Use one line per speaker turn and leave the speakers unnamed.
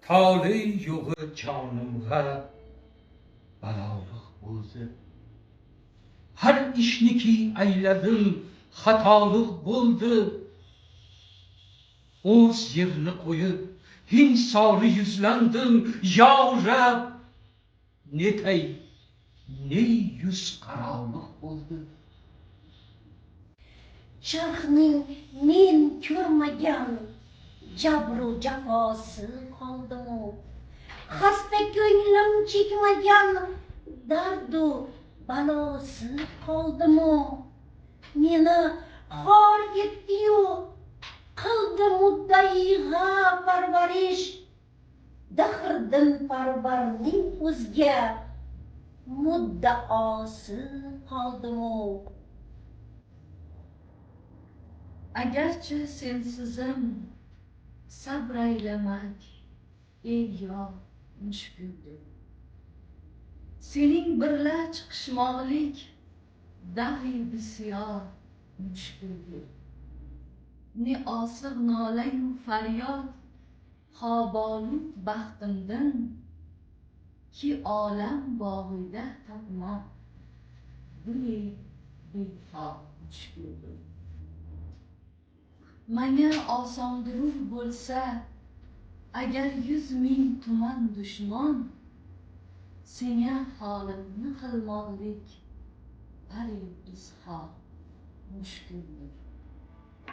tole yo'g'i jonimga balolig' bo'ldi. Har ishniki ayladim, xatolig' bo'ldi. O'z yerni qo'yib, hinsori yuzlandim, yo Rab, netay, ne yuz qarolig' bo'ldi.
Sharqning men ko'rmagan jabru jafosi qoldimu, xasta ko'nglim chekmagan dardu balosi qoldimu, meni xor etdi-yu qildi muddaiga parvarish, dahrdim parvarning o'zga muddaosi qoldimu.
Agarchi sensizim sabr aylamak ey yor mushkuldir. Sening birla chiqishmoqlik dahi bisyor mushkuldir. Ne osir nolayu faryod xobolud baxtimdan, ki olam bog'ida topmoq guli beho mushkuldir. Menga osondirur bo'lsa, agar 100,000 tuman dushmon, senga holimni qilmoqlik bari izhor mushkuldir.